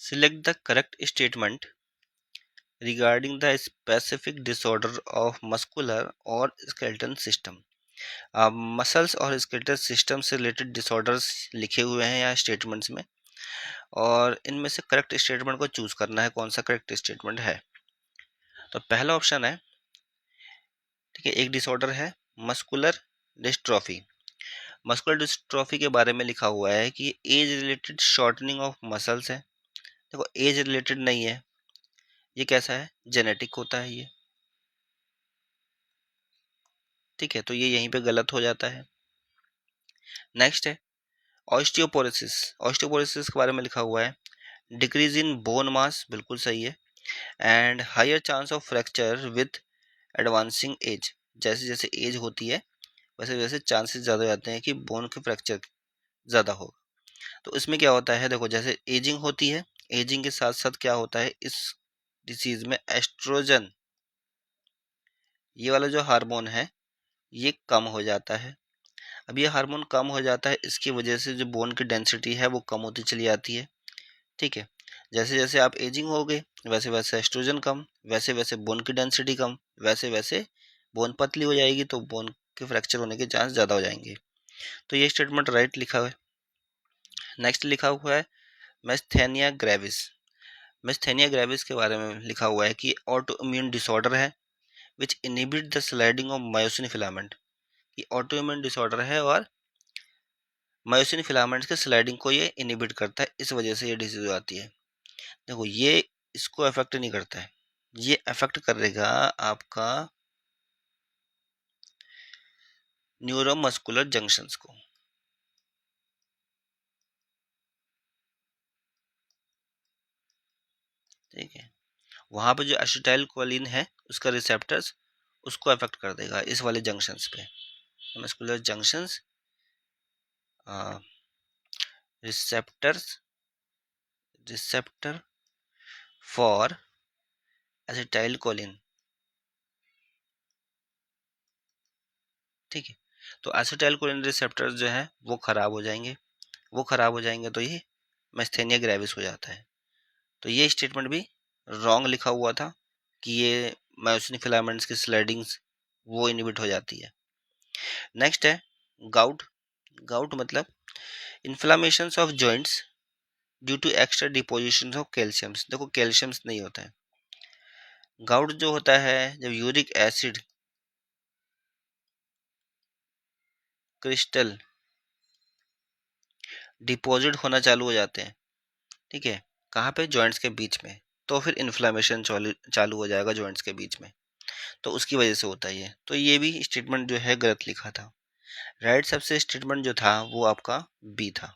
Select the correct statement regarding the specific disorder of muscular or skeletal system. Muscles और skeletal system से related disorders लिखे हुए हैं यहाँ स्टेटमेंट्स में, और इनमें से करेक्ट स्टेटमेंट को चूज करना है कौन सा करेक्ट स्टेटमेंट है। तो पहला ऑप्शन है, ठीक है, एक डिसऑर्डर है मस्कुलर डिस्ट्रॉफी। मस्कुलर डिस्ट्रॉफी के बारे में लिखा हुआ है कि age related shortening of muscles है। देखो एज रिलेटेड नहीं है, ये कैसा है, जेनेटिक होता है ये, ठीक है, तो ये यहीं पे गलत हो जाता है। नेक्स्ट है ऑस्टियोपोरोसिस। ऑस्टियोपोरोसिस के बारे में लिखा हुआ है डिक्रीज इन बोन मास, बिल्कुल सही है, and higher chance of fracture with advancing age. जैसे जैसे एज होती है वैसे वैसे चांसेस ज़्यादा हो जाते हैं कि बोन के फ्रैक्चर ज़्यादा हो। तो इसमें क्या होता है, देखो जैसे एजिंग होती है, एजिंग के साथ साथ क्या होता है इस डिसीज में, एस्ट्रोजन, ये वाला जो हार्मोन है ये कम हो जाता है। अब ये हार्मोन कम हो जाता है, इसकी वजह से जो बोन की डेंसिटी है वो कम होती चली जाती है, ठीक है। जैसे जैसे आप एजिंग हो गए वैसे वैसे एस्ट्रोजन कम, वैसे वैसे बोन की डेंसिटी कम, वैसे वैसे बोन पतली हो जाएगी, तो बोन के फ्रैक्चर होने के चांस ज़्यादा हो जाएंगे। तो ये स्टेटमेंट राइट लिखा हुआ है। नेक्स्ट लिखा हुआ है मैस्थेनिया ग्रेविस। मैस्थेनिया ग्रेविस के बारे में लिखा हुआ है कि ऑटो इम्यून डिसऑर्डर है which inhibit the sliding of myosin filament. ये ऑटो इम्यून डिसऑर्डर है और मायोसिन फिलामेंट्स के स्लाइडिंग को ये इनहिबिट करता है, इस वजह से ये डिजीज आती है। देखो ये इसको अफेक्ट नहीं करता है, ये अफेक्ट करेगा आपका न्यूरोमस्कुलर जंक्शंस को, ठीक है। वहां पे जो एसिटाइल कोलिन है उसका रिसेप्टर्स उसको अफेक्ट कर देगा इस वाले जंक्शंस पे, muscular junctions, receptors, receptor for acetyl choline, ठीक है। तो एसिटाइल कोलिन रिसेप्टर्स जो है वो खराब हो जाएंगे, वो खराब हो जाएंगे तो ये मैस्थेनिया ग्रेविस हो जाता है। तो ये स्टेटमेंट भी रॉन्ग लिखा हुआ था कि ये मायोसिन फिलामेंट्स की स्लाइडिंग्स वो इनहिबिट हो जाती है। नेक्स्ट है गाउट। गाउट मतलब inflammations of joints due to extra deposition of calciums. देखो कैल्शियम्स नहीं होता है, गाउट जो होता है जब यूरिक एसिड क्रिस्टल डिपॉजिट होना चालू हो जाते हैं, ठीक है, कहाँ पे, जॉइंट्स के बीच में, तो फिर इन्फ्लामेशन चालू हो जाएगा जॉइंट्स के बीच में, तो उसकी वजह से होता है ये। तो ये भी स्टेटमेंट जो है गलत लिखा था। राइट सबसे स्टेटमेंट जो था वो आपका बी था।